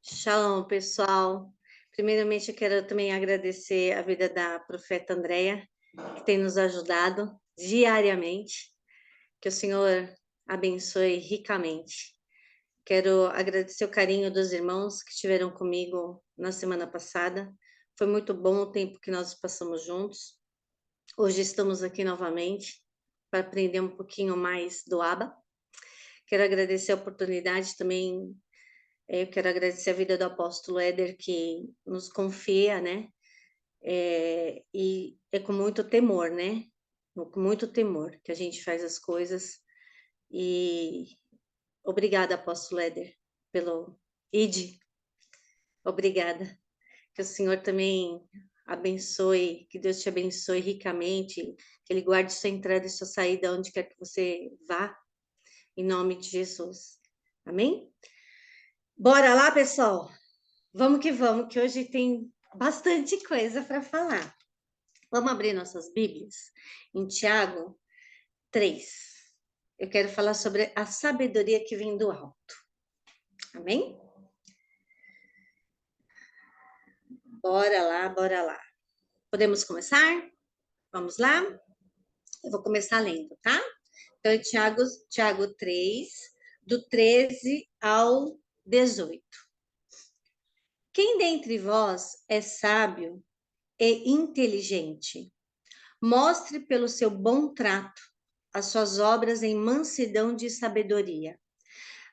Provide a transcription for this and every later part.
Shalom, pessoal. Primeiramente, eu quero também agradecer a vida da profeta Andréia, que tem nos ajudado diariamente. Que o Senhor abençoe ricamente. Quero agradecer o carinho dos irmãos que estiveram comigo na semana passada. Foi muito bom o tempo que nós passamos juntos. Hoje estamos aqui novamente para aprender um pouquinho mais do Abba. Quero agradecer a oportunidade também. Eu quero agradecer a vida do apóstolo Éder, que nos confia, né? E é com muito temor, né? Com muito temor que a gente faz as coisas. E obrigada, apóstolo Éder, pelo ID. Obrigada. Que o Senhor também abençoe, que Deus te abençoe ricamente, que Ele guarde sua entrada e sua saída onde quer que você vá, em nome de Jesus. Amém? Bora lá, pessoal? Vamos, que hoje tem bastante coisa para falar. Vamos abrir nossas Bíblias em Tiago 3. Eu quero falar sobre a sabedoria que vem do alto. Amém? Bora lá, bora lá. Podemos começar? Vamos lá? Eu vou começar lendo, tá? Então, é Tiago 3, do 13 ao 18. Quem dentre vós é sábio e inteligente? Mostre pelo seu bom trato as suas obras em mansidão de sabedoria.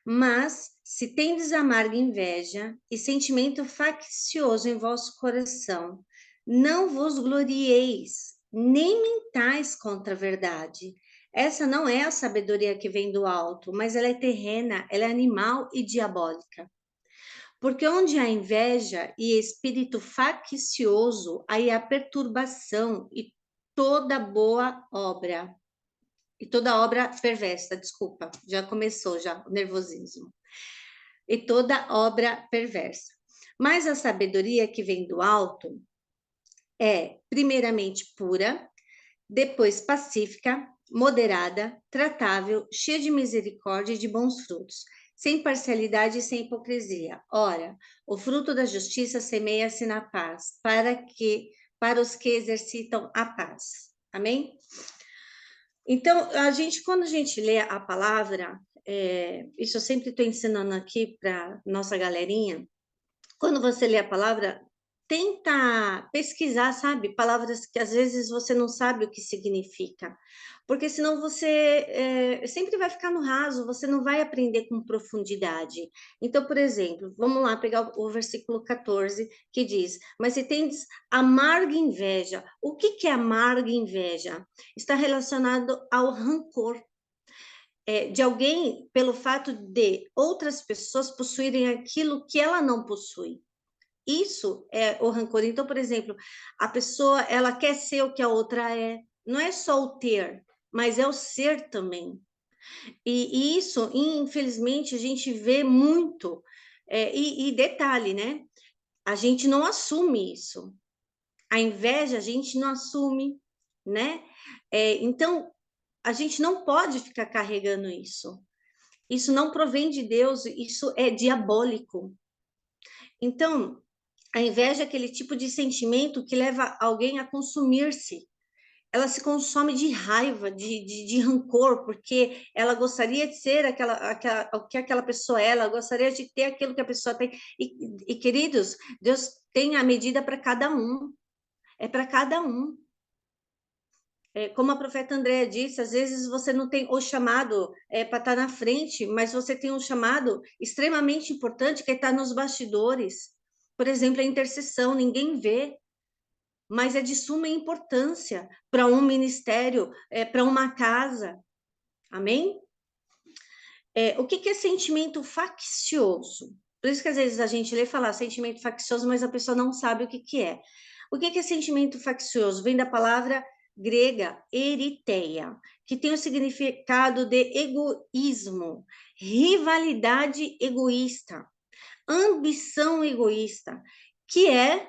Mas, se tendes amarga inveja e sentimento faccioso em vosso coração, não vos glorieis, nem mintais contra a verdade. Essa não é a sabedoria que vem do alto, mas ela é terrena, ela é animal e diabólica. Porque onde há inveja e espírito faccioso, aí há perturbação e toda boa obra. E toda obra perversa, desculpa, já começou já o nervosismo. E toda obra perversa. Mas a sabedoria que vem do alto é, primeiramente, pura, depois pacífica, moderada, tratável, cheia de misericórdia e de bons frutos, sem parcialidade e sem hipocrisia. Ora, o fruto da justiça semeia-se na paz, para os que exercitam a paz. Amém? Então, quando a gente lê a palavra, isso eu sempre estou ensinando aqui para nossa galerinha. Quando você lê a palavra, tenta pesquisar, sabe? Palavras que às vezes você não sabe o que significa, porque senão você sempre vai ficar no raso, você não vai aprender com profundidade. Então, por exemplo, vamos lá pegar o versículo 14, que diz: Mas se tendes amarga inveja, o que que é amarga inveja? Está relacionado ao rancor. De alguém pelo fato de outras pessoas possuírem aquilo que ela não possui. Isso é o rancor. Então, por exemplo, a pessoa, ela quer ser o que a outra é. Não é só o ter, mas é o ser também. E isso, infelizmente, a gente vê muito. E detalhe, né? A gente não assume isso. A inveja a gente não assume, né? Então, a gente não pode ficar carregando isso. Isso não provém de Deus, isso é diabólico. Então, a inveja é aquele tipo de sentimento que leva alguém a consumir-se. Ela se consome de raiva, de rancor, porque ela gostaria de ser o que aquela pessoa é, ela gostaria de ter aquilo que a pessoa tem. Queridos, Deus tem a medida para cada um, é para cada um. Como a profeta Andréa disse, às vezes você não tem o chamado para estar na frente, mas você tem um chamado extremamente importante que é estar nos bastidores. Por exemplo, a intercessão, ninguém vê, mas é de suma importância para um ministério, para uma casa. Amém? O que é sentimento faccioso? Por isso que às vezes a gente lê falar sentimento faccioso, mas a pessoa não sabe o que é. O que é sentimento faccioso? Vem da palavra grega eritheia, que tem o significado de egoísmo, rivalidade egoísta, ambição egoísta, que é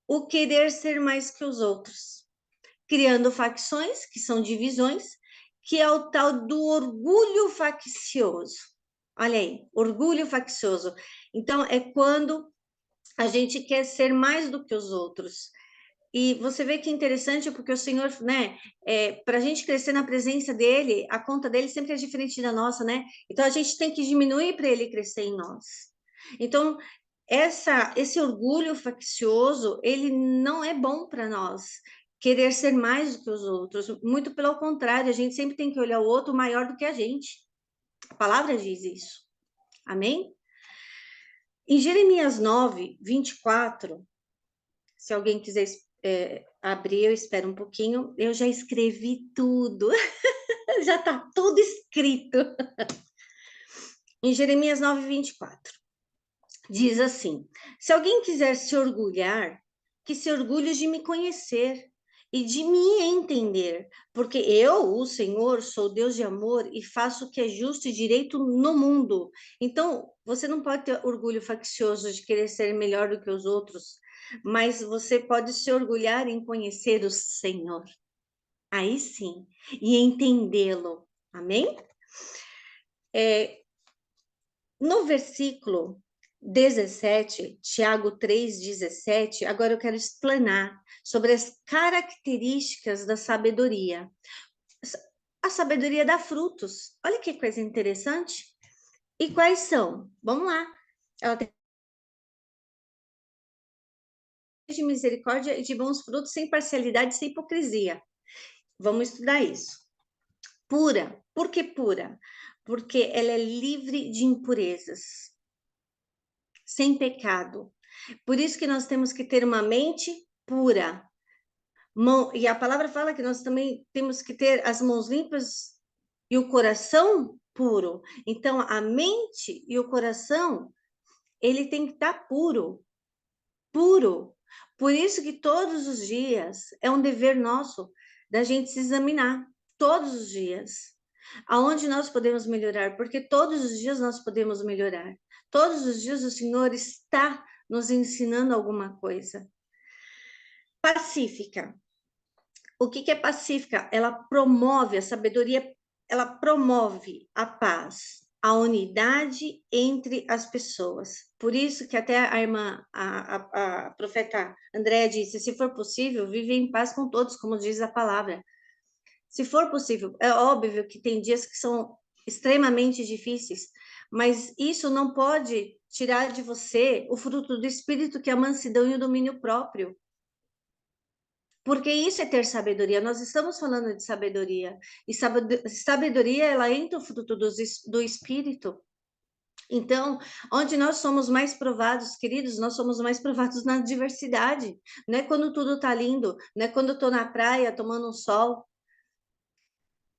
o querer ser mais que os outros, criando facções, que são divisões, que é o tal do orgulho faccioso. Olha aí, orgulho faccioso. Então, é quando a gente quer ser mais do que os outros. E você vê que é interessante, porque o Senhor, né, para a gente crescer na presença dele, a conta dele sempre é diferente da nossa, né? Então a gente tem que diminuir para ele crescer em nós. Então, esse orgulho faccioso, ele não é bom para nós. Querer ser mais do que os outros, muito pelo contrário, a gente sempre tem que olhar o outro maior do que a gente. A palavra diz isso. Amém? Em Jeremias 9, 24, se alguém quiser abrir, eu espero um pouquinho. Eu já escrevi tudo, já está tudo escrito. Em Jeremias 9, 24, diz assim: se alguém quiser se orgulhar, que se orgulhe de me conhecer e de me entender, porque eu, o Senhor, sou Deus de amor e faço o que é justo e direito no mundo. Então, você não pode ter orgulho faccioso de querer ser melhor do que os outros, mas você pode se orgulhar em conhecer o Senhor. Aí sim, e entendê-lo. Amém? No versículo 17, Tiago 3,17, agora eu quero explanar sobre as características da sabedoria. A sabedoria dá frutos. Olha que coisa interessante. E quais são? Vamos lá. Ela tem de misericórdia e de bons frutos, sem parcialidade, sem hipocrisia. Vamos estudar isso. Pura. Por que pura? Porque ela é livre de impurezas, sem pecado. Por isso que nós temos que ter uma mente pura. E a palavra fala que nós também temos que ter as mãos limpas e o coração puro. Então, a mente e o coração, ele tem que estar puro, puro. Por isso que todos os dias é um dever nosso da gente se examinar, todos os dias. Aonde nós podemos melhorar, porque todos os dias nós podemos melhorar. Todos os dias o Senhor está nos ensinando alguma coisa. Pacífica. O que é pacífica? Ela promove a sabedoria, ela promove a paz, a unidade entre as pessoas. Por isso que até a irmã, a profeta Andréa disse, se for possível, vive em paz com todos, como diz a palavra. Se for possível, é óbvio que tem dias que são extremamente difíceis, mas isso não pode tirar de você o fruto do Espírito, que é a mansidão e o domínio próprio. Porque isso é ter sabedoria. Nós estamos falando de sabedoria. E sabedoria, ela entra o fruto do Espírito. Então, onde nós somos mais provados, queridos, nós somos mais provados na diversidade. Não é quando tudo está lindo, não é quando eu estou na praia tomando um sol.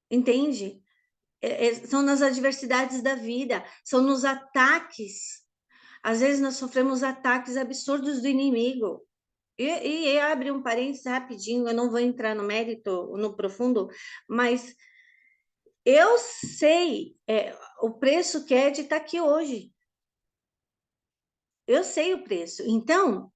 Entende? São nas adversidades da vida, são nos ataques. Às vezes nós sofremos ataques absurdos do inimigo. E abre um parênteses rapidinho, eu não vou entrar no mérito, no profundo, mas eu sei o preço que é de estar aqui hoje. Eu sei o preço. Então,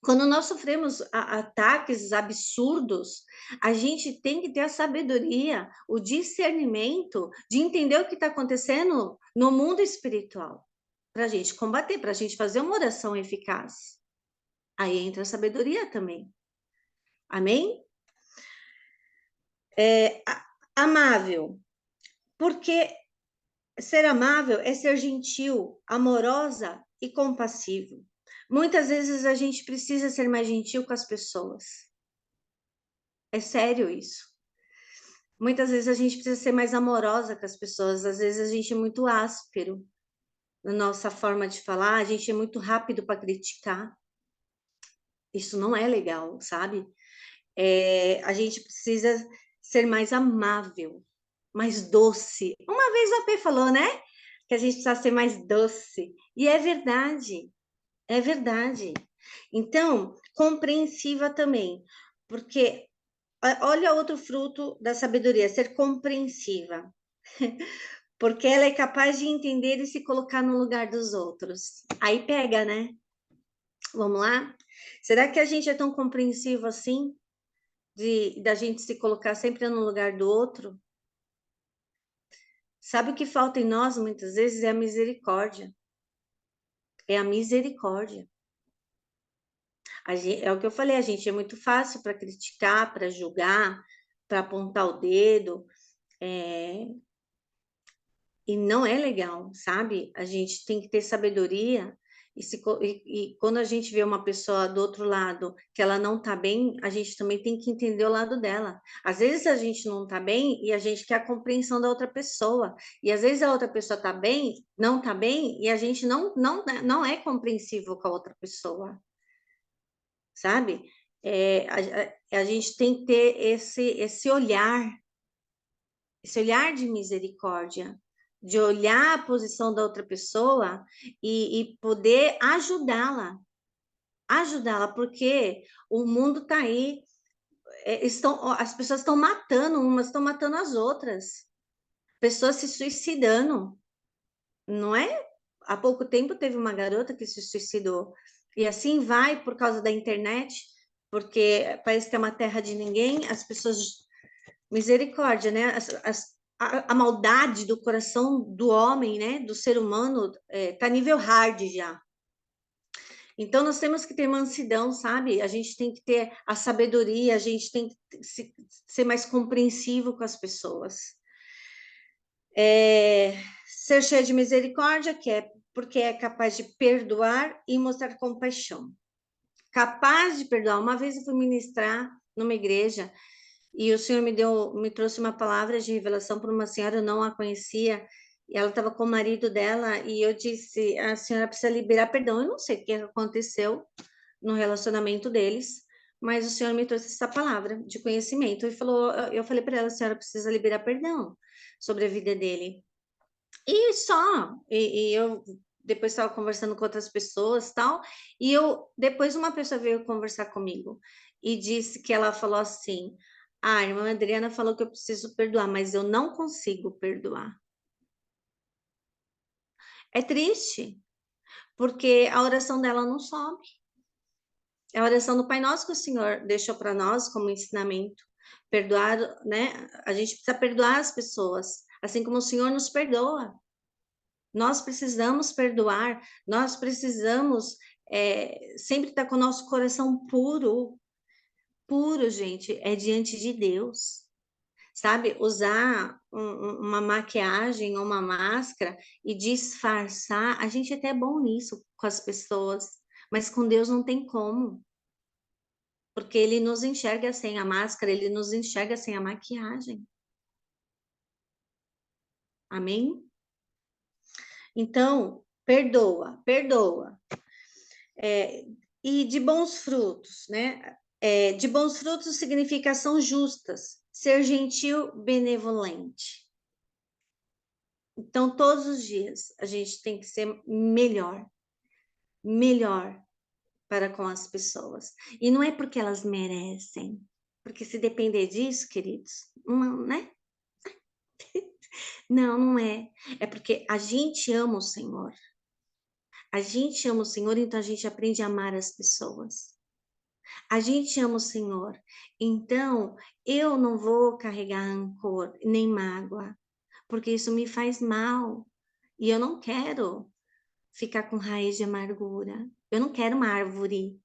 quando nós sofremos ataques absurdos, a gente tem que ter a sabedoria, o discernimento de entender o que está acontecendo no mundo espiritual, para a gente combater, para a gente fazer uma oração eficaz. Aí entra a sabedoria também. Amém? Amável. Porque ser amável é ser gentil, amorosa e compassivo. Muitas vezes a gente precisa ser mais gentil com as pessoas. É sério isso. Muitas vezes a gente precisa ser mais amorosa com as pessoas. Às vezes a gente é muito áspero na nossa forma de falar, a gente é muito rápido para criticar. Isso não é legal, sabe? A gente precisa ser mais amável, mais doce. Uma vez a P falou, né? Que a gente precisa ser mais doce. E é verdade, é verdade. Então, compreensiva também, porque olha outro fruto da sabedoria, ser compreensiva. Porque ela é capaz de entender e se colocar no lugar dos outros. Aí pega, né? Vamos lá? Será que a gente é tão compreensivo assim? Da gente se colocar sempre no lugar do outro? Sabe o que falta em nós muitas vezes? É a misericórdia. É a misericórdia. É o que eu falei, a gente é muito fácil para criticar, para julgar, para apontar o dedo, é, e não é legal, sabe? A gente tem que ter sabedoria. E quando a gente vê uma pessoa do outro lado que ela não tá bem, a gente também tem que entender o lado dela. Às vezes a gente não tá bem e a gente quer a compreensão da outra pessoa. E às vezes a outra pessoa tá bem, não tá bem, e a gente não é compreensivo com a outra pessoa, sabe? A gente tem que ter esse olhar de misericórdia, de olhar a posição da outra pessoa e poder ajudá-la, porque o mundo está aí, as pessoas estão matando umas, estão matando as outras, pessoas se suicidando, não é? Há pouco tempo teve uma garota que se suicidou, e assim vai por causa da internet, porque parece que é uma terra de ninguém, as pessoas. Misericórdia, né? A maldade do coração do homem, né? Do ser humano, tá nível hard já. Então, nós temos que ter mansidão, sabe? A gente tem que ter a sabedoria, a gente tem que ser mais compreensivo com as pessoas. Ser cheio de misericórdia, que é porque é capaz de perdoar e mostrar compaixão. Capaz de perdoar. Uma vez eu fui ministrar numa igreja e o Senhor me trouxe uma palavra de revelação para uma senhora, eu não a conhecia, e ela estava com o marido dela, e eu disse, a senhora precisa liberar perdão. Eu não sei o que aconteceu no relacionamento deles, mas o Senhor me trouxe essa palavra de conhecimento, e falou, eu falei para ela, a senhora precisa liberar perdão sobre a vida dele. E só, e eu depois estava conversando com outras pessoas, tal, e depois uma pessoa veio conversar comigo e disse que ela falou assim: "Ah, a irmã Adriana falou que eu preciso perdoar, mas eu não consigo perdoar". É triste, porque a oração dela não sobe. É a oração do Pai Nosso que o Senhor deixou para nós como ensinamento. Perdoar, né? A gente precisa perdoar as pessoas, assim como o Senhor nos perdoa. Nós precisamos perdoar, nós precisamos sempre estar com o nosso coração puro, puro, gente, é diante de Deus, sabe? Usar uma maquiagem ou uma máscara e disfarçar, a gente é até é bom nisso com as pessoas, mas com Deus não tem como, porque Ele nos enxerga sem a máscara, Ele nos enxerga sem a maquiagem. Amém? Então, perdoa, perdoa. E de bons frutos, né? De bons frutos significa ação justas, ser gentil, benevolente. Então, todos os dias a gente tem que ser melhor, melhor para com as pessoas. E não é porque elas merecem, porque se depender disso, queridos, não, né? Não, não é. É porque a gente ama o Senhor. A gente ama o Senhor, então a gente aprende a amar as pessoas. A gente ama o Senhor. Então, eu não vou carregar rancor nem mágoa, porque isso me faz mal. E eu não quero ficar com raiz de amargura. Eu não quero uma árvore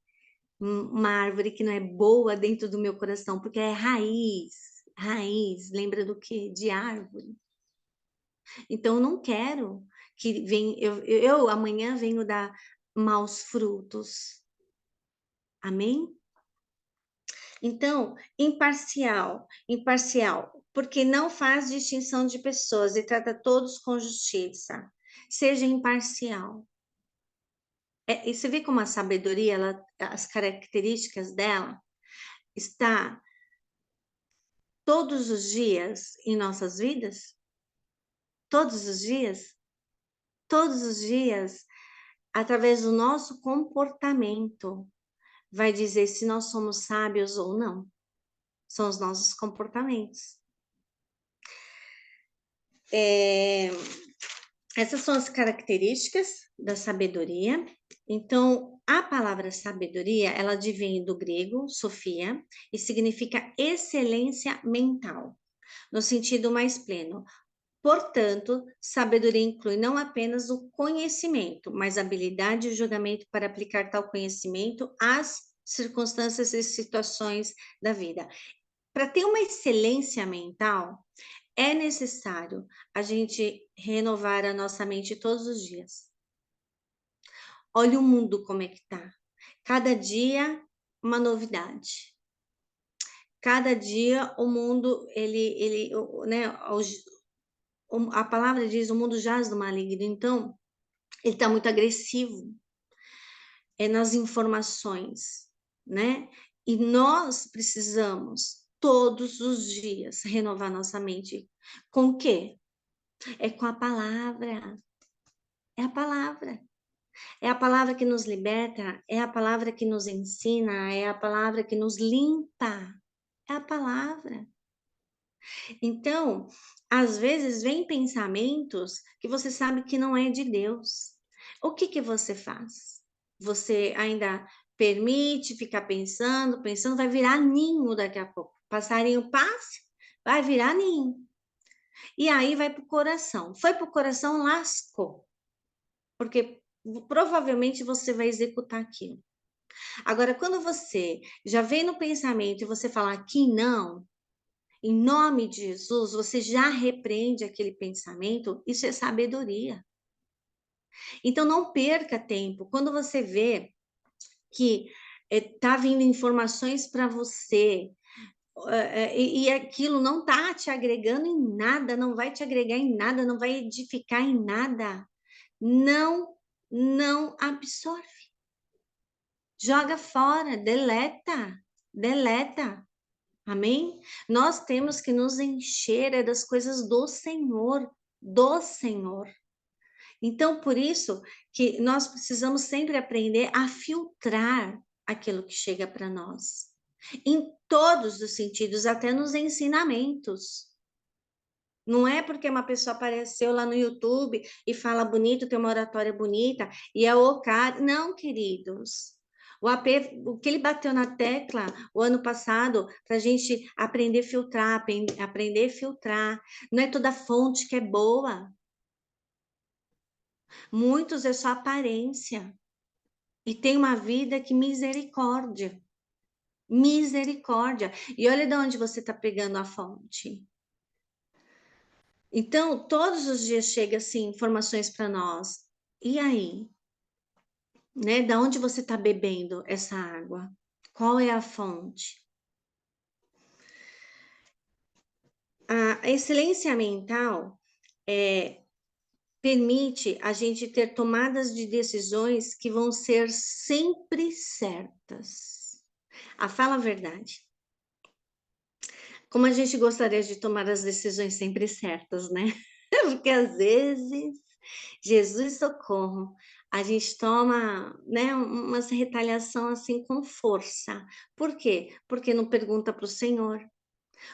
que não é boa dentro do meu coração, porque é raiz. Raiz, lembra do quê? De árvore. Então, eu não quero que venha, eu amanhã venho dar maus frutos. Amém? Então, imparcial, porque não faz distinção de pessoas e trata todos com justiça. Seja imparcial. E você vê como a sabedoria, as características dela, está todos os dias em nossas vidas? Todos os dias? Todos os dias, através do nosso comportamento, vai dizer se nós somos sábios ou não. São os nossos comportamentos. Essas são as características da sabedoria. Então, a palavra sabedoria, ela advém do grego, sofia, e significa excelência mental, no sentido mais pleno. Portanto, sabedoria inclui não apenas o conhecimento, mas a habilidade e julgamento para aplicar tal conhecimento às circunstâncias e situações da vida. Para ter uma excelência mental, é necessário a gente renovar a nossa mente todos os dias. Olha o mundo como é que tá. Cada dia uma novidade. Cada dia o mundo, né, a palavra diz, o mundo jaz do maligno. Então, ele está muito agressivo nas informações, né? E nós precisamos todos os dias renovar nossa mente. Com o quê? É com a palavra. É a palavra. É a palavra que nos liberta, é a palavra que nos ensina, é a palavra que nos limpa. É a palavra. Então, às vezes vem pensamentos que você sabe que não é de Deus. O que que você faz? Você ainda permite ficar pensando, pensando, vai virar ninho daqui a pouco. Passarinho passa, vai virar ninho. E aí vai para o coração. Foi para o coração, lascou. Porque provavelmente você vai executar aquilo. Agora, quando você já vem no pensamento e você fala que não, em nome de Jesus, você já repreende aquele pensamento, isso é sabedoria. Então, não perca tempo. Quando você vê que está vindo informações para você, e aquilo não está te agregando em nada, não vai te agregar em nada, não vai edificar em nada, não absorve. Joga fora, deleta. Amém? Nós temos que nos encher das coisas do Senhor, do Senhor. Então, por isso que nós precisamos sempre aprender a filtrar aquilo que chega para nós, em todos os sentidos, até nos ensinamentos. Não é porque uma pessoa apareceu lá no YouTube e fala bonito, tem uma oratória bonita, e é o cara. Não, queridos. O que ele bateu na tecla o ano passado, para a gente aprender a filtrar, aprender a filtrar. Não é toda fonte que é boa. Muitos é só aparência. E tem uma vida que misericórdia. Misericórdia. E olha de onde você está pegando a fonte. Então, todos os dias chega assim informações para nós. E aí? Né? Da onde você está bebendo essa água? Qual é a fonte? A excelência mental permite a gente ter tomadas de decisões que vão ser sempre certas. Fala a verdade. Como a gente gostaria de tomar as decisões sempre certas, né? Porque às vezes, Jesus socorro, a gente toma, né, uma retaliação assim com força. Por quê? Porque não pergunta para o Senhor,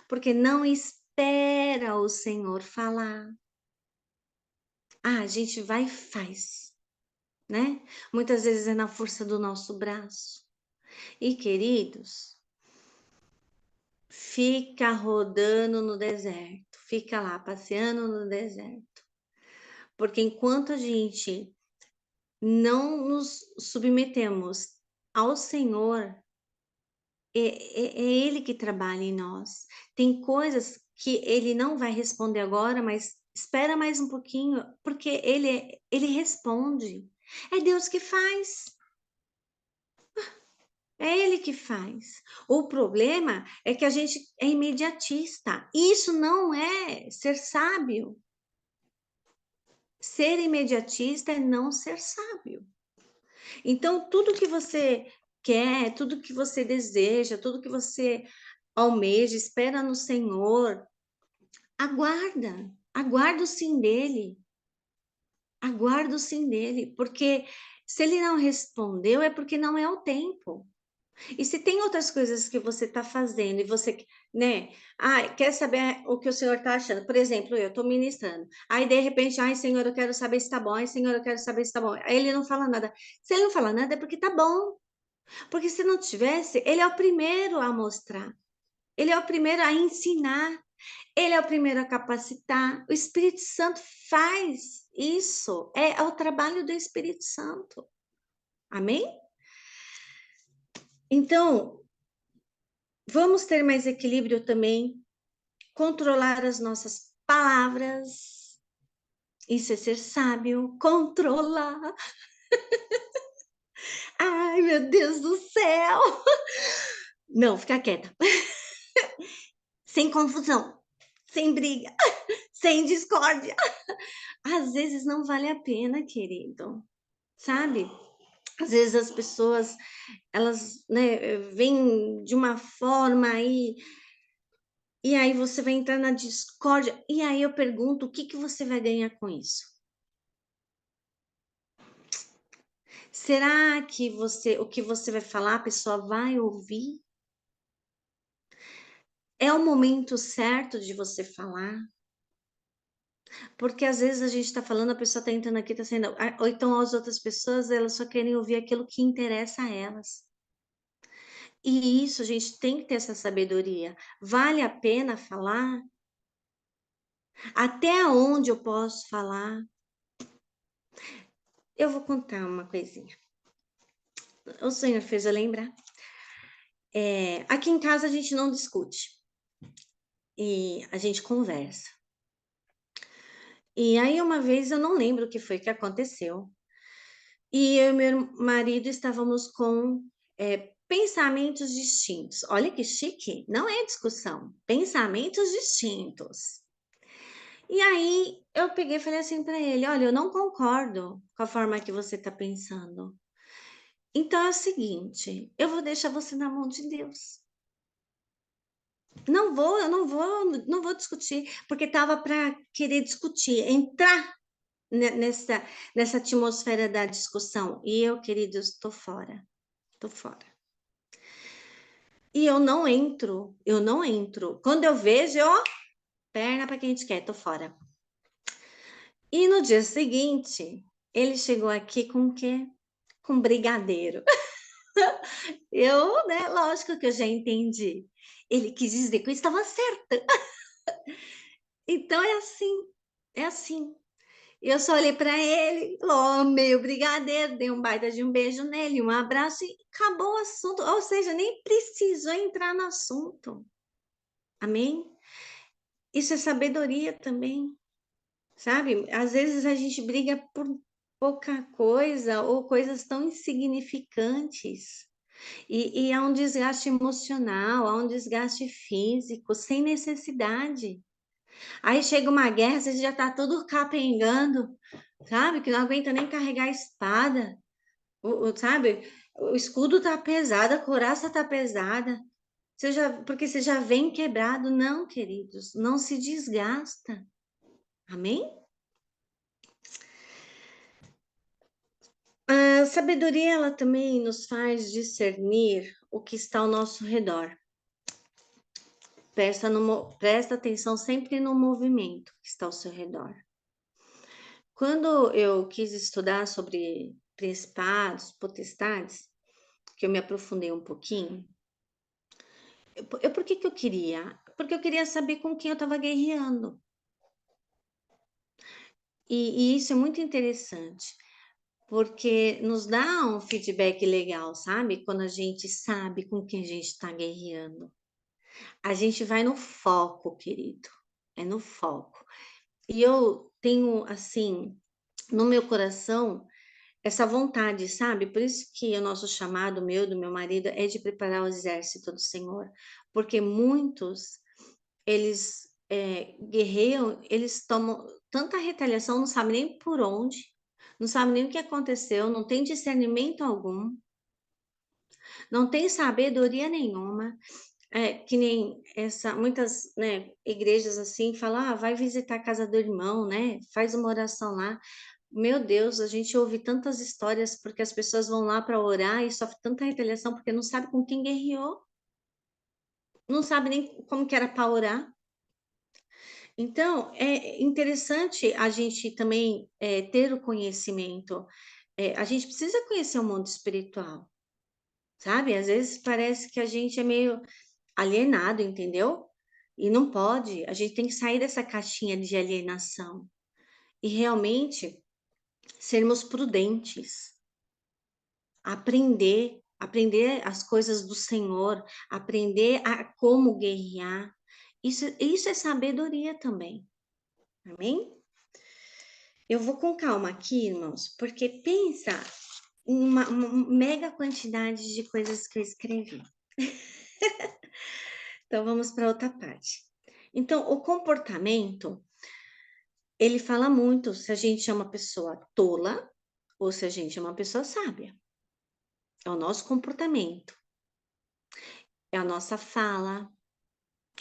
porque não espera o Senhor falar. A gente vai e faz, né? Muitas vezes é na força do nosso braço. E queridos, fica rodando no deserto, fica lá passeando no deserto. Porque enquanto a gente não nos submetemos ao Senhor, é Ele que trabalha em nós. Tem coisas que Ele não vai responder agora, mas espera mais um pouquinho, porque Ele responde. É Deus que faz. É Ele que faz. O problema é que a gente é imediatista. Isso não é ser sábio. Ser imediatista é não ser sábio. Então, tudo que você quer, tudo que você deseja, tudo que você almeja, espera no Senhor, aguarda o sim dele. Aguarda o sim dele, porque se ele não respondeu, é porque não é o tempo. E se tem outras coisas que você está fazendo e você, né, quer saber o que o Senhor está achando? Por exemplo, eu estou ministrando. Aí, de repente, Senhor, eu quero saber se está bom. Senhor, eu quero saber se está bom. Aí ele não fala nada. Se ele não fala nada, é porque está bom. Porque se não tivesse, ele é o primeiro a mostrar. Ele é o primeiro a ensinar. Ele é o primeiro a capacitar. O Espírito Santo faz isso. É o trabalho do Espírito Santo. Amém? Então, vamos ter mais equilíbrio também, controlar as nossas palavras. Isso é ser sábio, controlar. Ai, meu Deus do céu! Não, fica quieta. Sem confusão, sem briga, sem discórdia. Às vezes não vale a pena, querido, sabe? Às vezes as pessoas, elas, né, vêm de uma forma aí, e aí você vai entrar na discórdia, e aí eu pergunto, o que que você vai ganhar com isso? Será que o que você vai falar, a pessoa vai ouvir? É o momento certo de você falar? Porque às vezes a gente está falando, a pessoa está entrando aqui, está sendo. Ou então as outras pessoas, elas só querem ouvir aquilo que interessa a elas. E isso, a gente tem que ter essa sabedoria. Vale a pena falar? Até onde eu posso falar? Eu vou contar uma coisinha. O Senhor fez eu lembrar. Aqui em casa a gente não discute. E a gente conversa. E aí uma vez eu não lembro o que foi que aconteceu. E eu e meu marido estávamos com pensamentos distintos. Olha que chique, não é discussão, pensamentos distintos. E aí eu peguei e falei assim para ele: olha, eu não concordo com a forma que você está pensando. Então é o seguinte, eu vou deixar você na mão de Deus. Eu não vou discutir, porque estava para querer discutir, entrar nessa atmosfera da discussão. E eu, queridos, estou fora, estou fora. E eu não entro. Quando eu vejo, ó, perna para quem a gente quer, tô fora. E no dia seguinte, ele chegou aqui com o quê? Com brigadeiro. Eu, né, lógico que eu já entendi. Ele quis dizer que eu estava certa. Então é assim, é assim. Eu só olhei para ele, amei o brigadeiro, dei um baita de um beijo nele, um abraço e acabou o assunto. Ou seja, nem precisou entrar no assunto. Amém? Isso é sabedoria também, sabe? Às vezes a gente briga por pouca coisa ou coisas tão insignificantes. E há um desgaste emocional, há um desgaste físico, sem necessidade. Aí chega uma guerra, você já tá tudo capengando, sabe? Que não aguenta nem carregar a espada, sabe? O escudo tá pesado, a couraça tá pesada. Porque você já vem quebrado. Não, queridos, não se desgasta. Amém? A sabedoria, ela também nos faz discernir o que está ao nosso redor. Presta atenção sempre no movimento que está ao seu redor. Quando eu quis estudar sobre principados, potestades, que eu me aprofundei um pouquinho, por que que eu queria? Porque eu queria saber com quem eu estava guerreando. E isso é muito interessante, porque nos dá um feedback legal, sabe? Quando a gente sabe com quem a gente está guerreando. A gente vai no foco, querido. É no foco. E eu tenho, assim, no meu coração, essa vontade, sabe? Por isso que o nosso chamado, meu, do meu marido, é de preparar o exército do Senhor. Porque muitos, eles guerreiam, eles tomam tanta retaliação, não sabem nem por onde, não sabem nem o que aconteceu, não tem discernimento algum, não tem sabedoria nenhuma. Que nem muitas, né, igrejas assim falam, vai visitar a casa do irmão, né? Faz uma oração lá. Meu Deus, a gente ouve tantas histórias porque as pessoas vão lá para orar e sofrem tanta retaliação porque não sabe com quem guerreou, não sabe nem como que era para orar. Então, é interessante a gente também ter o conhecimento. A gente precisa conhecer o mundo espiritual, sabe? Às vezes parece que a gente é meio alienado, entendeu? E não pode, a gente tem que sair dessa caixinha de alienação e realmente sermos prudentes, aprender as coisas do Senhor, aprender a como guerrear. Isso é sabedoria também. Amém? Eu vou com calma aqui, irmãos, porque pensa em uma mega quantidade de coisas que eu escrevi. Então, vamos para outra parte. Então, o comportamento, ele fala muito se a gente é uma pessoa tola ou se a gente é uma pessoa sábia. É o nosso comportamento, é a nossa fala,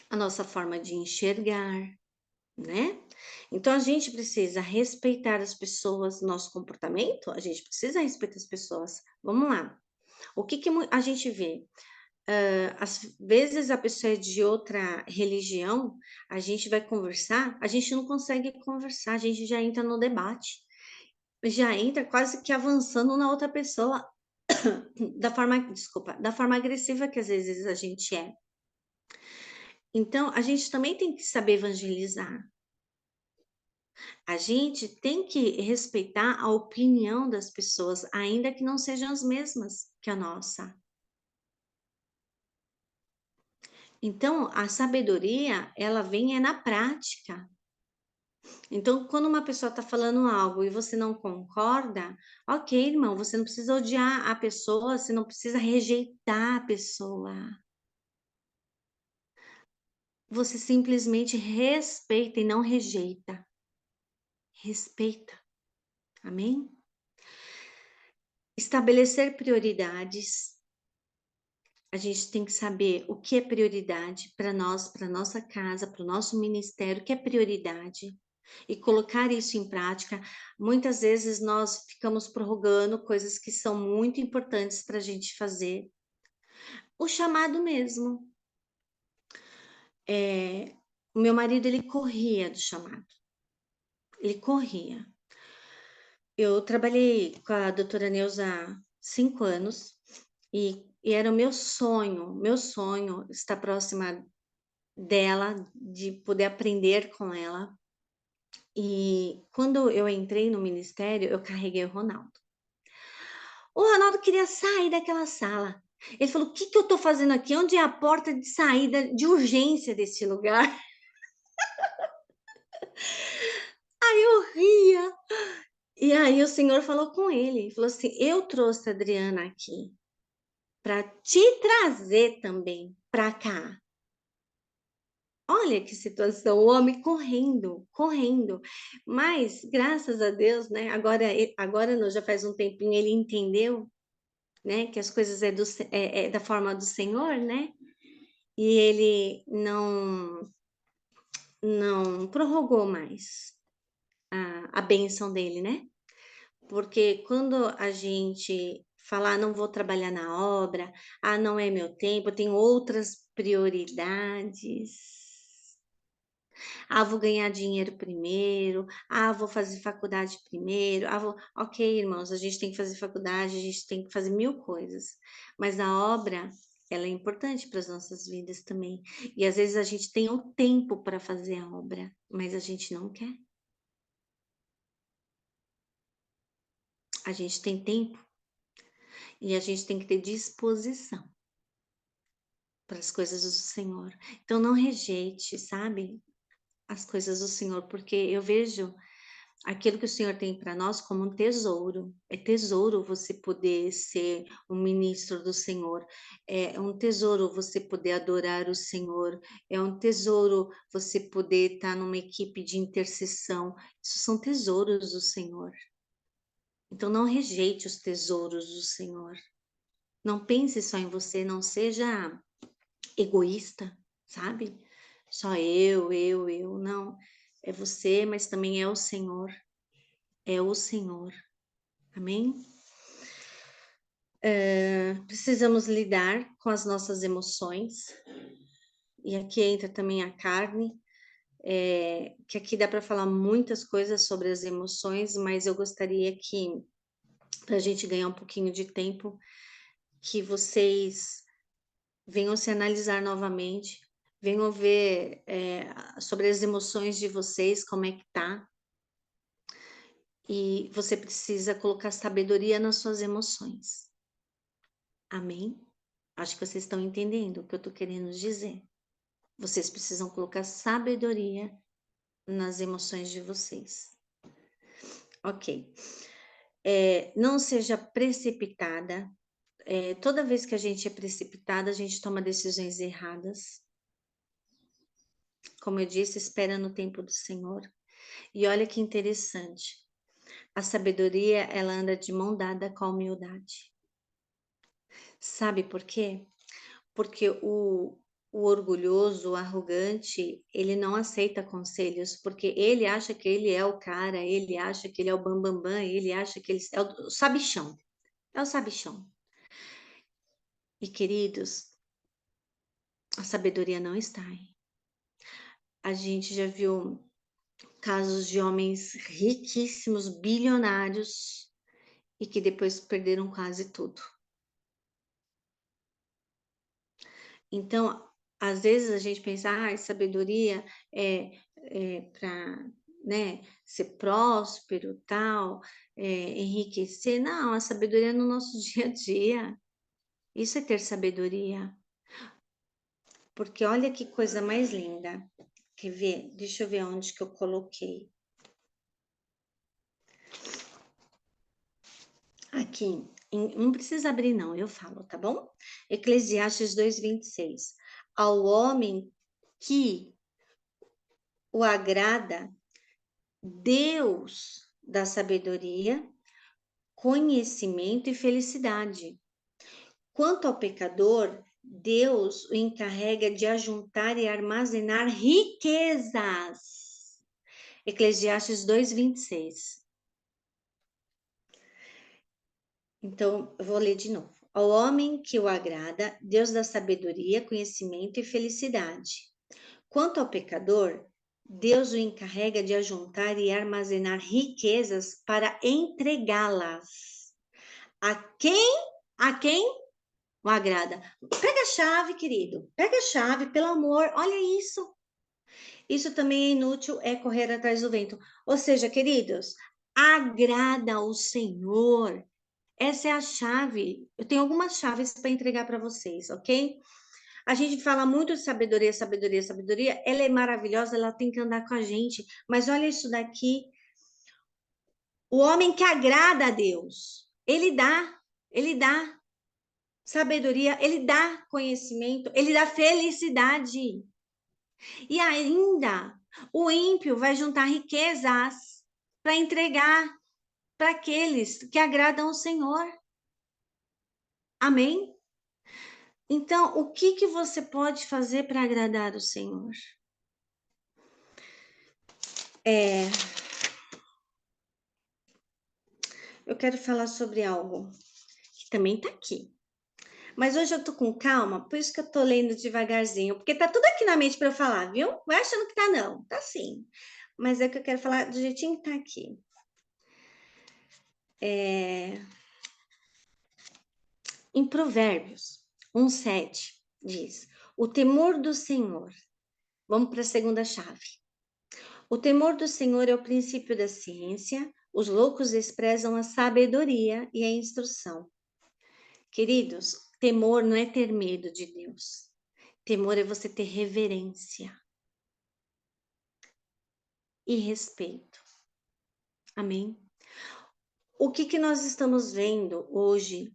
a nossa forma de enxergar, né? Então, a gente precisa respeitar as pessoas, nosso comportamento, a gente precisa respeitar as pessoas. Vamos lá. O que a gente vê? Às vezes a pessoa é de outra religião, a gente vai conversar, a gente não consegue conversar, a gente já entra no debate, já entra quase que avançando na outra pessoa, da forma agressiva que às vezes a gente é. Então, a gente também tem que saber evangelizar. A gente tem que respeitar a opinião das pessoas, ainda que não sejam as mesmas que a nossa. Então, a sabedoria, ela vem na prática. Então, quando uma pessoa está falando algo e você não concorda, ok, irmão, você não precisa odiar a pessoa, você não precisa rejeitar a pessoa. Você simplesmente respeita e não rejeita. Respeita. Amém? Estabelecer prioridades. A gente tem que saber o que é prioridade para nós, para nossa casa, para o nosso ministério, o que é prioridade. E colocar isso em prática. Muitas vezes nós ficamos prorrogando coisas que são muito importantes para a gente fazer. O chamado mesmo. O meu marido, ele corria do chamado. Ele corria. Eu trabalhei com a doutora Neuza há 5 anos e era o meu sonho estar próxima dela, de poder aprender com ela. E quando eu entrei no ministério, eu carreguei o Ronaldo. O Ronaldo queria sair daquela sala. Ele falou: o que eu estou fazendo aqui? Onde é a porta de saída de urgência desse lugar? Aí eu ria. E aí o Senhor falou com ele, falou assim: eu trouxe a Adriana aqui para te trazer também para cá. Olha que situação, o homem correndo, correndo. Mas, graças a Deus, né? Agora não, já faz um tempinho, ele entendeu, né? Que as coisas é da forma do Senhor, né? E ele não prorrogou mais a bênção dele, né? Porque quando a gente falar, não vou trabalhar na obra, não é meu tempo, eu tenho outras prioridades. Vou ganhar dinheiro primeiro. Vou fazer faculdade primeiro. Ok, irmãos, a gente tem que fazer faculdade, a gente tem que fazer mil coisas. Mas a obra, ela é importante para as nossas vidas também. E às vezes a gente tem o tempo para fazer a obra, mas a gente não quer. A gente tem tempo e a gente tem que ter disposição para as coisas do Senhor. Então não rejeite, sabe, as coisas do Senhor, porque eu vejo aquilo que o Senhor tem para nós como um tesouro. É tesouro você poder ser um ministro do Senhor. É um tesouro você poder adorar o Senhor. É um tesouro você poder estar numa equipe de intercessão. Isso são tesouros do Senhor. Então não rejeite os tesouros do Senhor. Não pense só em você, não seja egoísta, sabe? Só eu, não. É você, mas também é o Senhor. É o Senhor. Amém? Precisamos lidar com as nossas emoções. E aqui entra também a carne, que aqui dá para falar muitas coisas sobre as emoções, mas eu gostaria que, para a gente ganhar um pouquinho de tempo, que vocês venham se analisar novamente, Venham ver sobre as emoções de vocês, como é que tá. E você precisa colocar sabedoria nas suas emoções. Amém? Acho que vocês estão entendendo o que eu estou querendo dizer. Vocês precisam colocar sabedoria nas emoções de vocês. Ok. Não seja precipitada. Toda vez que a gente é precipitada, a gente toma decisões erradas. Como eu disse, espera no tempo do Senhor. E olha que interessante. A sabedoria, ela anda de mão dada com a humildade. Sabe por quê? Porque o orgulhoso, o arrogante, ele não aceita conselhos, porque ele acha que ele é o cara, ele acha que ele é o bambambam, ele acha que ele é o sabichão. É o sabichão. E queridos, a sabedoria não está aí. A gente já viu casos de homens riquíssimos, bilionários, e que depois perderam quase tudo. Então, às vezes a gente pensa, sabedoria é para, né, ser próspero, tal, enriquecer. Não, a sabedoria é no nosso dia a dia. Isso é ter sabedoria. Porque olha que coisa mais linda. Quer ver? Deixa eu ver onde que eu coloquei. Aqui, não precisa abrir não, eu falo, tá bom? Eclesiastes 2:26. Ao homem que o agrada, Deus dá sabedoria, conhecimento e felicidade. Quanto ao pecador, Deus o encarrega de ajuntar e armazenar riquezas. Eclesiastes 2:26. Então, eu vou ler de novo. Ao homem que o agrada, Deus dá sabedoria, conhecimento e felicidade. Quanto ao pecador, Deus o encarrega de ajuntar e armazenar riquezas para entregá-las. A quem? A quem o agrada. Pega a chave, querido. Pega a chave, pelo amor. Olha isso. Isso também é inútil, é correr atrás do vento. Ou seja, queridos, agrada ao Senhor. Essa é a chave. Eu tenho algumas chaves para entregar para vocês, ok? A gente fala muito de sabedoria, sabedoria, sabedoria. Ela é maravilhosa, ela tem que andar com a gente. Mas olha isso daqui. O homem que agrada a Deus, ele dá sabedoria, ele dá conhecimento, ele dá felicidade. E ainda, o ímpio vai juntar riquezas para entregar para aqueles que agradam o Senhor. Amém? Então, o que que você pode fazer para agradar o Senhor? Eu quero falar sobre algo que também está aqui. Mas hoje eu tô com calma, por isso que eu tô lendo devagarzinho, porque tá tudo aqui na mente para eu falar, viu? Vai achando que tá não, tá sim. Mas é que eu quero falar do jeitinho que tá aqui. Em Provérbios 1:7 diz: o temor do Senhor. Vamos para a segunda chave. O temor do Senhor é o princípio da ciência, os loucos desprezam a sabedoria e a instrução. Queridos, temor não é ter medo de Deus. Temor é você ter reverência e respeito. Amém? O que que nós estamos vendo hoje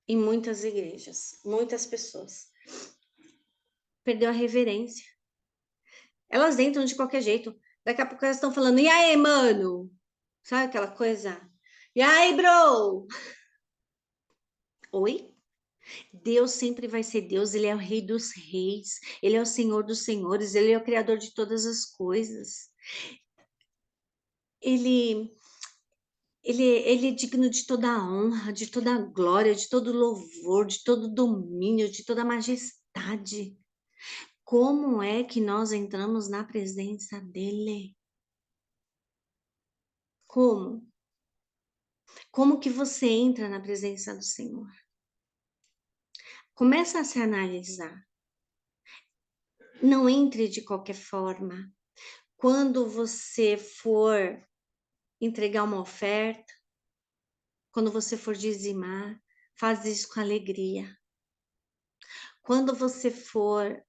em muitas igrejas? Muitas pessoas perdeu a reverência. Elas entram de qualquer jeito. Daqui a pouco elas estão falando, e aí, mano? Sabe aquela coisa? E aí, bro? Oi? Deus sempre vai ser Deus, Ele é o Rei dos Reis, Ele é o Senhor dos Senhores, Ele é o Criador de todas as coisas. Ele, ele é digno de toda a honra, de toda a glória, de todo louvor, de todo domínio, de toda a majestade. Como é que nós entramos na presença dEle? Como? Como que você entra na presença do Senhor? Começa a se analisar. Não entre de qualquer forma. Quando você for entregar uma oferta, quando você for dizimar, faz isso com alegria. Quando você for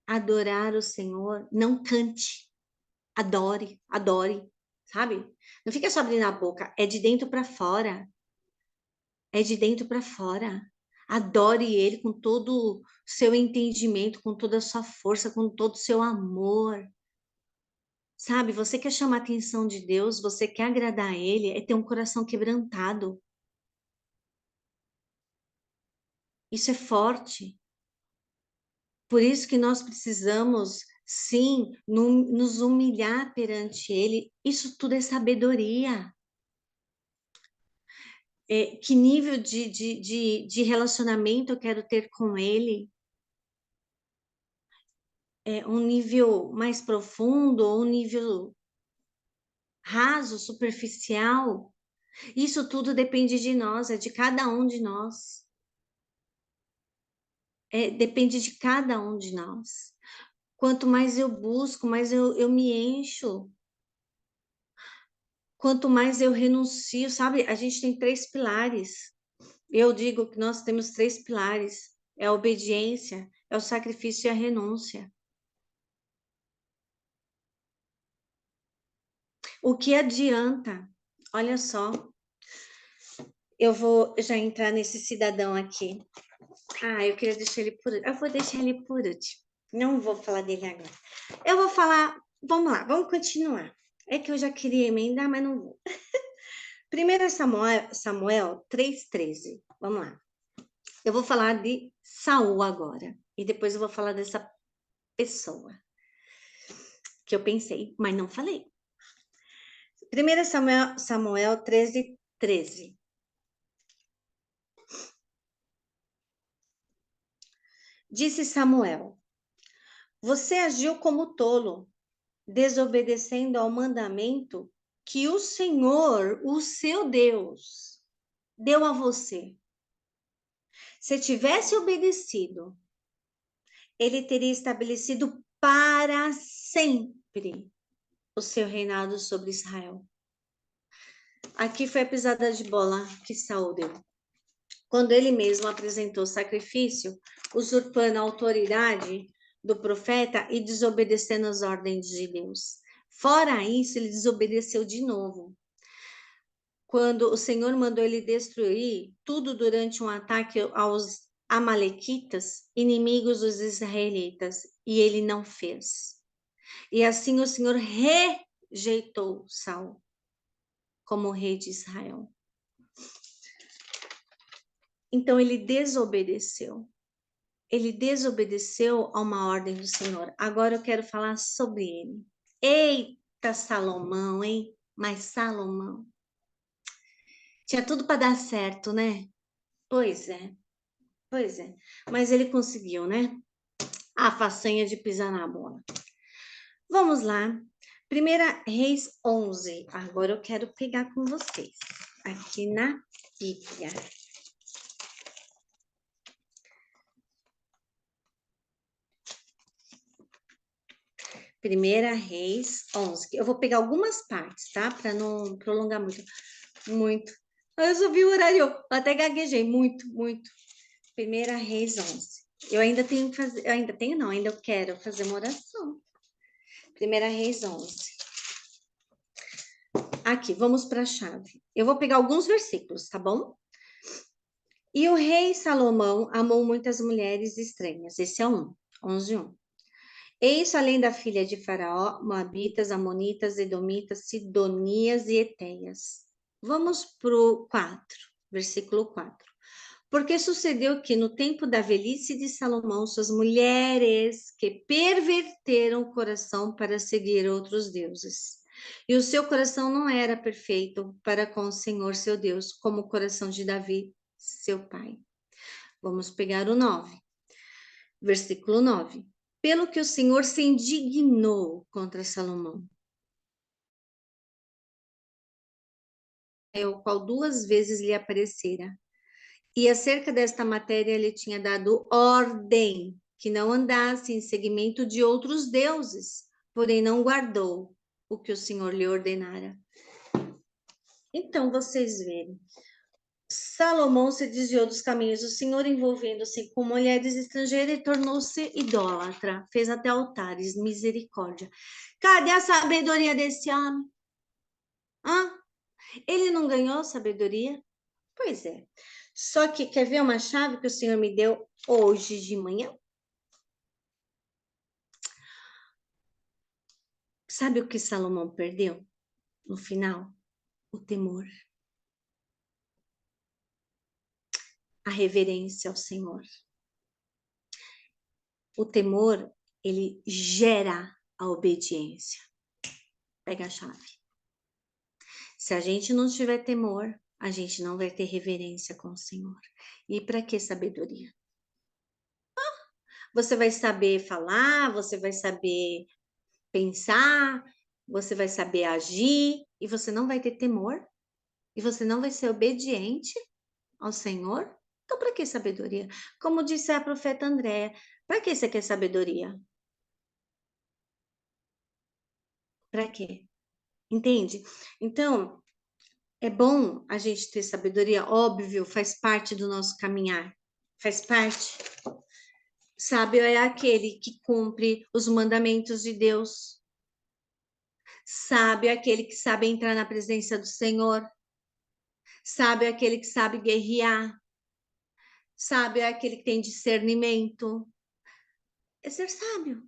adorar o Senhor, não cante, adore, adore, sabe? Não fica só abrindo a boca, é de dentro para fora. É de dentro para fora. Adore Ele com todo o seu entendimento, com toda a sua força, com todo o seu amor. Sabe, você quer chamar a atenção de Deus, você quer agradar a Ele, é ter um coração quebrantado. Isso é forte. Por isso que nós precisamos, sim, nos humilhar perante Ele. Isso tudo é sabedoria. Que nível de relacionamento eu quero ter com Ele? Um nível mais profundo ou um nível raso, superficial? Isso tudo depende de nós, é de cada um de nós. Depende de cada um de nós. Quanto mais eu busco, mais eu me encho. Quanto mais eu renuncio, sabe? A gente tem três pilares. Eu digo que nós temos três pilares: é a obediência, é o sacrifício e a renúncia. O que adianta? Olha só, eu vou já entrar nesse cidadão aqui. Eu queria deixar ele por último. Eu vou deixar ele por último. Não vou falar dele agora. Eu vou falar. Vamos lá, vamos continuar. É que eu já queria emendar, mas não vou. 1 Samuel 3,13. Vamos lá. Eu vou falar de Saul agora. E depois eu vou falar dessa pessoa que eu pensei, mas não falei. 1 Samuel 13,13. Disse Samuel: Você agiu como tolo, desobedecendo ao mandamento que o Senhor, o seu Deus, deu a você. Se tivesse obedecido, ele teria estabelecido para sempre o seu reinado sobre Israel. Aqui foi a pisada de bola que Saul deu. Quando ele mesmo apresentou sacrifício, usurpando a autoridade do profeta e desobedecendo as ordens de Deus. Fora isso, ele desobedeceu de novo. Quando o Senhor mandou ele destruir tudo durante um ataque aos amalequitas, inimigos dos israelitas, e ele não fez. E assim o Senhor rejeitou Saul como rei de Israel. Então ele desobedeceu. Ele desobedeceu a uma ordem do Senhor. Agora eu quero falar sobre ele. Eita, Salomão, hein? Mas Salomão tinha tudo para dar certo, né? Pois é, pois é. Mas ele conseguiu, né? A façanha de pisar na bola. Vamos lá. 1 Reis 11. Agora eu quero pegar com vocês. Aqui na Bíblia. 1 Reis 11. Eu vou pegar algumas partes, tá? Para não prolongar muito. Muito. Eu só vi o horário, eu até gaguejei. Muito, muito. 1 Reis 11. Eu ainda tenho que fazer, eu ainda tenho não, ainda eu quero fazer uma oração. 1 Reis 11. Aqui, vamos para a chave. Eu vou pegar alguns versículos, tá bom? E o rei Salomão amou muitas mulheres estranhas. Esse é 11:1. Eis além da filha de Faraó, Moabitas, Amonitas, Edomitas, Sidonias e Eteias. Vamos para o 4, versículo 4. Porque sucedeu que no tempo da velhice de Salomão, suas mulheres que perverteram o coração para seguir outros deuses. E o seu coração não era perfeito para com o Senhor seu Deus, como o coração de Davi, seu pai. Vamos pegar o 9. Versículo 9. Pelo que o Senhor se indignou contra Salomão, o qual 2 vezes lhe aparecera. E acerca desta matéria ele tinha dado ordem que não andasse em seguimento de outros deuses, porém não guardou o que o Senhor lhe ordenara. Então, vocês verem, Salomão se desviou dos caminhos do Senhor, envolvendo-se com mulheres estrangeiras e tornou-se idólatra. Fez até altares, misericórdia. Cadê a sabedoria desse homem? Hã? Ele não ganhou sabedoria? Pois é. Só que, quer ver uma chave que o Senhor me deu hoje de manhã? Sabe o que Salomão perdeu no final? O temor. A reverência ao Senhor. O temor, ele gera a obediência. Pega a chave. Se a gente não tiver temor, a gente não vai ter reverência com o Senhor. E para que sabedoria? Você vai saber falar, você vai saber pensar, você vai saber agir, e você não vai ter temor, e você não vai ser obediente ao Senhor. Então, para que sabedoria? Como disse a profeta Andréa, para que você quer sabedoria? Para quê? Entende? Então, é bom a gente ter sabedoria, óbvio, faz parte do nosso caminhar, faz parte. Sábio é aquele que cumpre os mandamentos de Deus. Sábio é aquele que sabe entrar na presença do Senhor. Sábio é aquele que sabe guerrear. Sábio é aquele que tem discernimento. É ser sábio.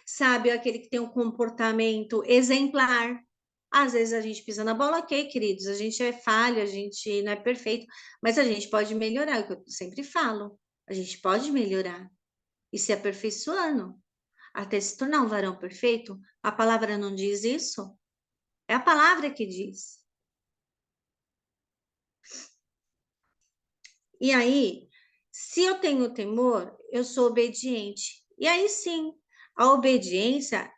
Sábio é aquele que tem um comportamento exemplar. Às vezes a gente pisa na bola, ok, queridos, a gente é falho, a gente não é perfeito, mas a gente pode melhorar, é o que eu sempre falo. A gente pode melhorar e se aperfeiçoando até se tornar um varão perfeito. A palavra não diz isso? É a palavra que diz. E aí, se eu tenho temor, eu sou obediente. E aí sim, a obediência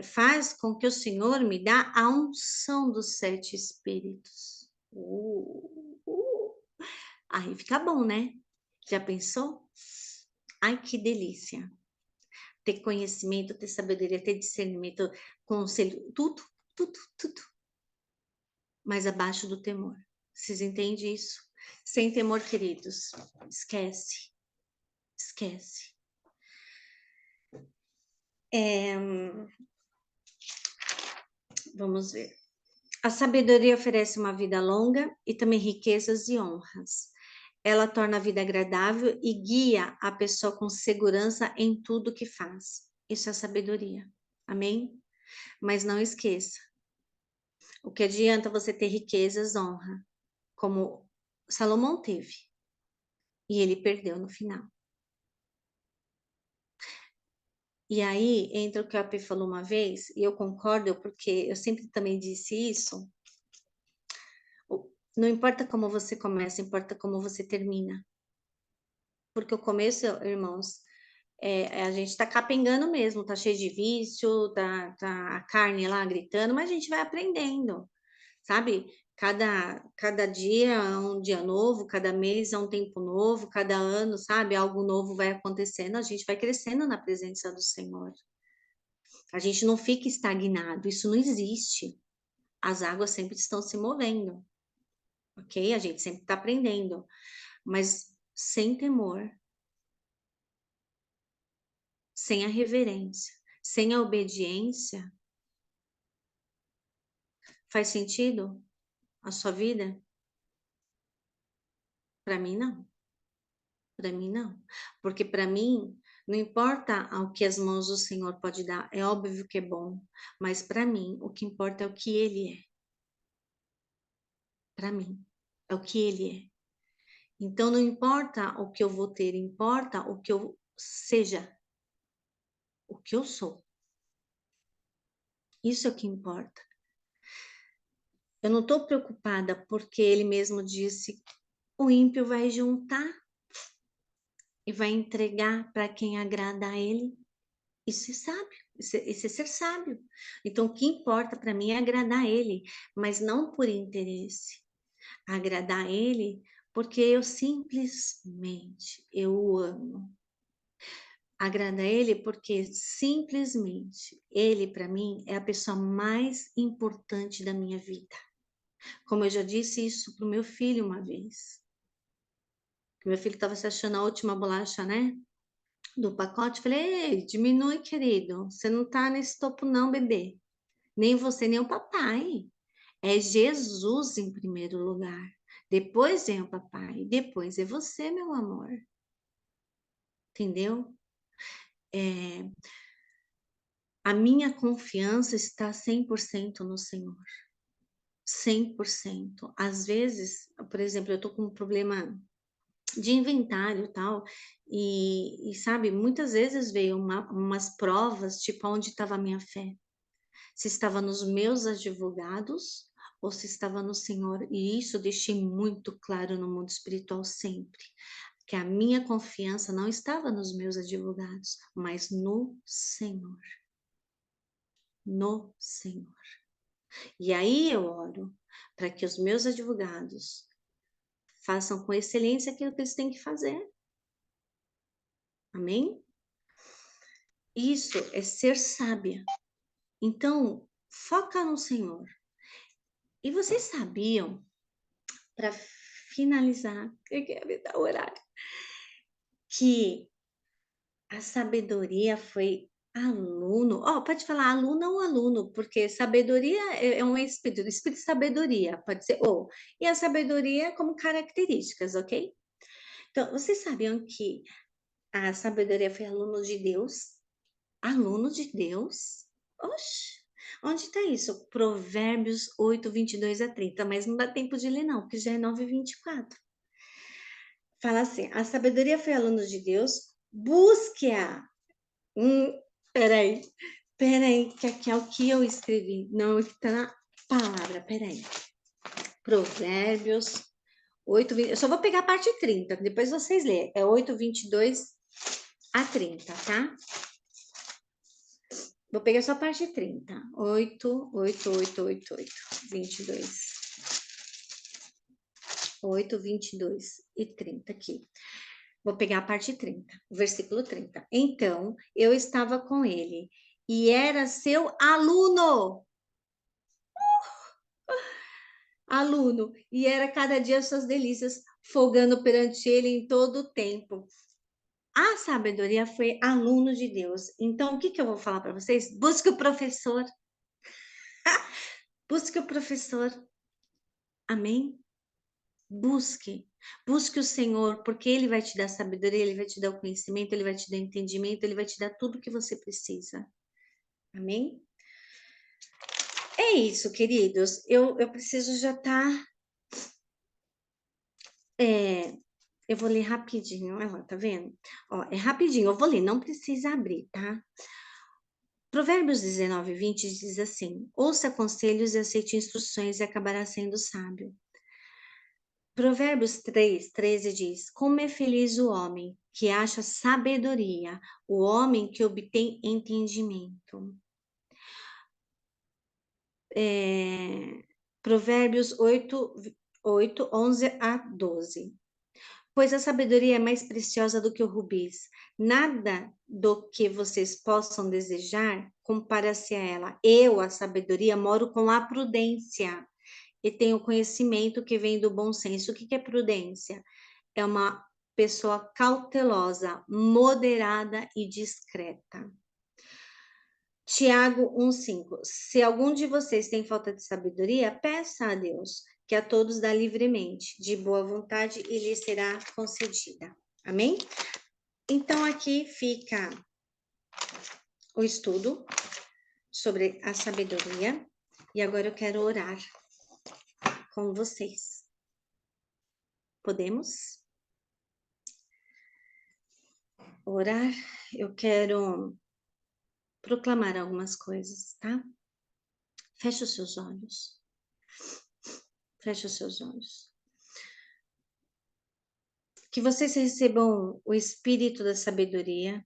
faz com que o Senhor me dá a unção dos 7 espíritos. Aí fica bom, né? Já pensou? Ai, que delícia. Ter conhecimento, ter sabedoria, ter discernimento, conselho, tudo, tudo, tudo. Mas abaixo do temor. Vocês entendem isso? Sem temor, queridos, esquece. Esquece. Vamos ver. A sabedoria oferece uma vida longa e também riquezas e honras. Ela torna a vida agradável e guia a pessoa com segurança em tudo que faz. Isso é sabedoria. Amém? Mas não esqueça, o que adianta você ter riquezas, honra, como Salomão teve, e ele perdeu no final. E aí entra o que a P falou uma vez, e eu concordo, porque eu sempre também disse isso. Não importa como você começa, importa como você termina. Porque o começo, irmãos, a gente tá capengando mesmo, tá cheio de vício, tá a carne lá gritando, mas a gente vai aprendendo, sabe? Cada dia é um dia novo, cada mês é um tempo novo, cada ano, sabe? Algo novo vai acontecendo, a gente vai crescendo na presença do Senhor. A gente não fica estagnado, isso não existe. As águas sempre estão se movendo, ok? A gente sempre está aprendendo, mas sem temor, sem a reverência, sem a obediência, faz sentido a sua vida? Para mim, não. Para mim, não. Porque para mim, não importa o que as mãos do Senhor pode dar, é óbvio que é bom, mas para mim, o que importa é o que Ele é. Para mim, é o que Ele é. Então, não importa o que eu vou ter, importa o que eu seja, o que eu sou. Isso é o que importa. Eu não estou preocupada porque ele mesmo disse: o ímpio vai juntar e vai entregar para quem agrada a ele. Isso é sábio, isso é ser sábio. Então, o que importa para mim é agradar a ele, mas não por interesse. Agradar a ele porque eu simplesmente eu o amo. Agrada a Ele porque simplesmente Ele, para mim, é a pessoa mais importante da minha vida. Como eu já disse isso para o meu filho uma vez. Meu filho estava se achando a última bolacha, né? Do pacote. Falei, ei, diminui, querido. Você não tá nesse topo, não, bebê. Nem você, nem o papai. É Jesus em primeiro lugar. Depois vem o papai. Depois é você, meu amor. Entendeu? A minha confiança está 100% no Senhor. 100%. Às vezes, por exemplo, eu tô com um problema de inventário e tal, e sabe, muitas vezes veio umas provas, tipo, onde estava a minha fé. Se estava nos meus advogados ou se estava no Senhor. E isso eu deixei muito claro no mundo espiritual sempre, que a minha confiança não estava nos meus advogados, mas no Senhor. No Senhor. E aí eu oro para que os meus advogados façam com excelência aquilo que eles têm que fazer. Amém? Isso é ser sábia. Então, foca no Senhor. E vocês sabiam, para finalizar, que é me dar o horário, que a sabedoria foi aluno, pode falar aluna ou aluno, porque sabedoria é um espírito de sabedoria, pode ser, e a sabedoria como características, ok? Então, vocês sabiam que a sabedoria foi aluno de Deus? Aluno de Deus? Oxe, onde está isso? Provérbios 8, 22 a 30, mas não dá tempo de ler não, porque já é 9 e 24. Fala assim, a sabedoria foi aluno de Deus, busque-a. Peraí, que aqui é o que eu escrevi, não é o que está na palavra, peraí. Provérbios 8, 20, eu só vou pegar a parte 30, depois vocês lêem, é 8, 22 a 30, tá? Vou pegar só a parte 30, 8, 8, 8, 8, 8, 22. 8, 22 e 30 aqui. Vou pegar a parte 30, o versículo 30. Então, eu estava com ele e era seu aluno. Aluno, e era cada dia suas delícias, folgando perante ele em todo o tempo. A sabedoria foi aluno de Deus. Então, o que eu vou falar para vocês? Busque o professor. Busque o professor. Amém? Busque. Busque o Senhor, porque Ele vai te dar sabedoria, Ele vai te dar o conhecimento, Ele vai te dar entendimento, Ele vai te dar tudo que você precisa. Amém? É isso, queridos. Eu preciso já estar. Eu vou ler rapidinho. Olha lá, tá vendo? É rapidinho, eu vou ler, não precisa abrir, tá? Provérbios 19, 20 diz assim: ouça conselhos e aceite instruções e acabará sendo sábio. Provérbios 3, 13 diz: como é feliz o homem que acha sabedoria, o homem que obtém entendimento. Provérbios 8, 11 a 12. Pois a sabedoria é mais preciosa do que o rubis. Nada do que vocês possam desejar compara-se a ela. Eu, a sabedoria, moro com a prudência e tenho conhecimento que vem do bom senso. O que é prudência? É uma pessoa cautelosa, moderada e discreta. Tiago 1,5. Se algum de vocês tem falta de sabedoria, peça a Deus, que a todos dá livremente, de boa vontade, e lhe será concedida. Amém? Então, aqui fica o estudo sobre a sabedoria. E agora eu quero orar com vocês. Podemos? Orar? Eu quero proclamar algumas coisas, tá? Feche os seus olhos. Feche os seus olhos. Que vocês recebam o espírito da sabedoria,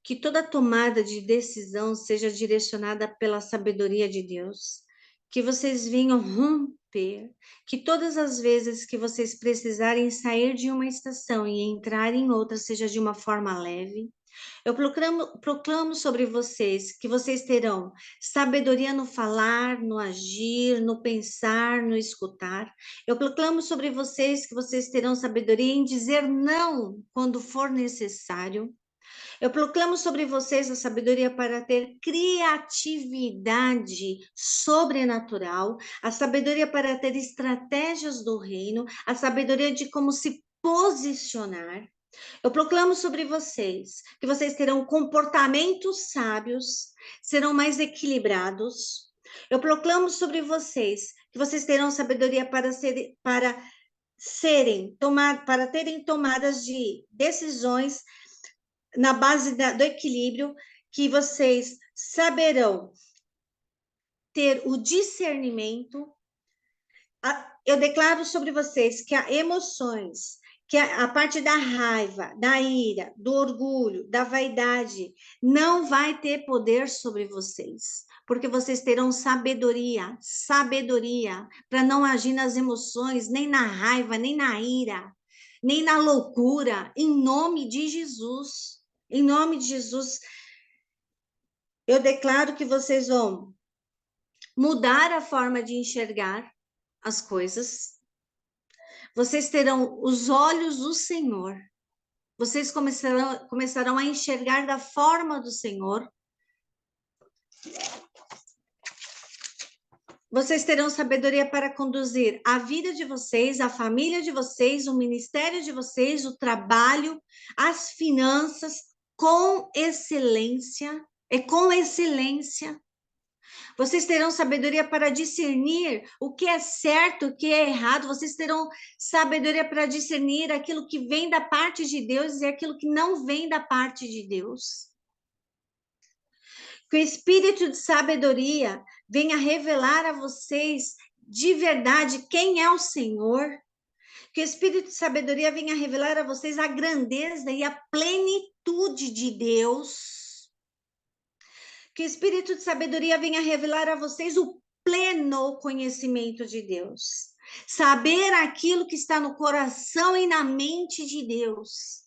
que toda tomada de decisão seja direcionada pela sabedoria de Deus, que vocês venham romper, que todas as vezes que vocês precisarem sair de uma estação e entrar em outra seja de uma forma leve, Eu proclamo sobre vocês que vocês terão sabedoria no falar, no agir, no pensar, no escutar. Eu proclamo sobre vocês que vocês terão sabedoria em dizer não quando for necessário. Eu proclamo sobre vocês a sabedoria para ter criatividade sobrenatural, a sabedoria para ter estratégias do reino, a sabedoria de como se posicionar. Eu proclamo sobre vocês que vocês terão comportamentos sábios, serão mais equilibrados. Eu proclamo sobre vocês que vocês terão sabedoria para terem tomadas de decisões na base do equilíbrio, que vocês saberão ter o discernimento. Eu declaro sobre vocês que há emoções, que a parte da raiva, da ira, do orgulho, da vaidade, não vai ter poder sobre vocês, porque vocês terão sabedoria para não agir nas emoções, nem na raiva, nem na ira, nem na loucura, em nome de Jesus. Em nome de Jesus, eu declaro que vocês vão mudar a forma de enxergar as coisas. Vocês terão os olhos do Senhor. Vocês começarão a enxergar da forma do Senhor. Vocês terão sabedoria para conduzir a vida de vocês, a família de vocês, o ministério de vocês, o trabalho, as finanças, com excelência. É com excelência. Vocês terão sabedoria para discernir o que é certo, o que é errado. Vocês terão sabedoria para discernir aquilo que vem da parte de Deus e aquilo que não vem da parte de Deus. Que o espírito de sabedoria venha revelar a vocês de verdade quem é o Senhor. Que o espírito de sabedoria venha revelar a vocês a grandeza e a plenitude de Deus. Que o espírito de sabedoria venha revelar a vocês o pleno conhecimento de Deus. Saber aquilo que está no coração e na mente de Deus.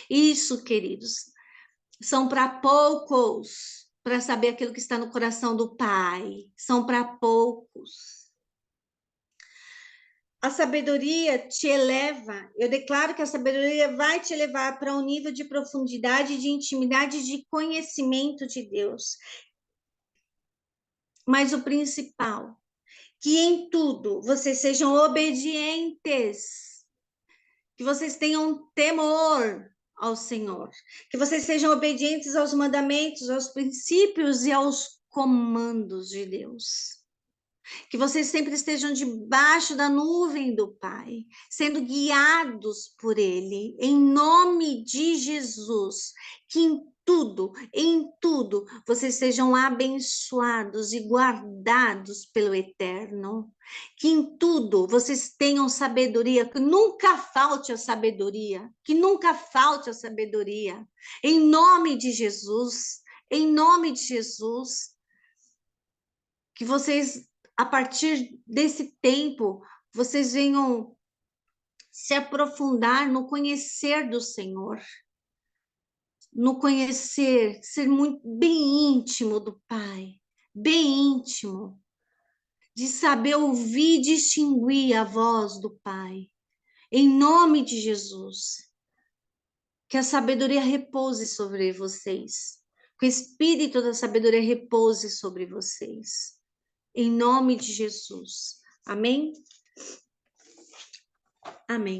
Isso, queridos, são para poucos, para saber aquilo que está no coração do Pai. São para poucos. A sabedoria te eleva. Eu declaro que a sabedoria vai te levar para um nível de profundidade, de intimidade, de conhecimento de Deus. Mas o principal, que em tudo vocês sejam obedientes, que vocês tenham temor ao Senhor, que vocês sejam obedientes aos mandamentos, aos princípios e aos comandos de Deus. Que vocês sempre estejam debaixo da nuvem do Pai, sendo guiados por Ele, em nome de Jesus. Que em tudo, vocês sejam abençoados e guardados pelo Eterno. Que em tudo vocês tenham sabedoria, que nunca falte a sabedoria, que nunca falte a sabedoria. Em nome de Jesus, em nome de Jesus. Que vocês, a partir desse tempo, vocês venham se aprofundar no conhecer do Senhor, no conhecer, ser muito bem íntimo do Pai, bem íntimo, de saber ouvir e distinguir a voz do Pai, em nome de Jesus. Que a sabedoria repouse sobre vocês, que o espírito da sabedoria repouse sobre vocês. Em nome de Jesus. Amém? Amém.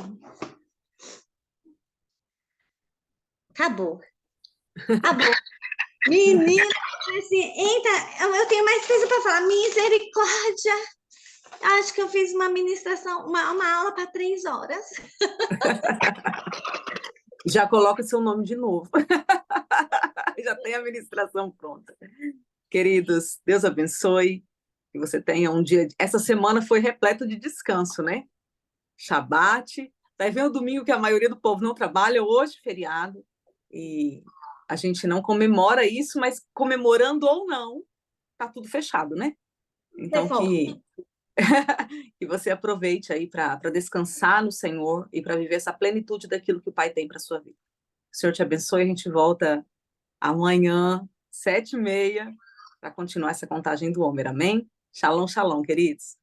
Acabou. Acabou. Menina, assim, eita, eu tenho mais coisa para falar. Misericórdia. Acho que eu fiz uma ministração, uma aula para 3 horas. Já coloca seu nome de novo. Já tem a ministração pronta. Queridos, Deus abençoe. Que você tenha um dia... Essa semana foi repleta de descanso, né? Shabat. Daí vem o domingo que a maioria do povo não trabalha, hoje feriado. E a gente não comemora isso, mas comemorando ou não, tá tudo fechado, né? Então Que você aproveite aí para descansar no Senhor e para viver essa plenitude daquilo que o Pai tem para sua vida. O Senhor te abençoe, a gente volta amanhã, 7h30, para continuar essa contagem do Homer, amém? Shalom, shalom, queridos.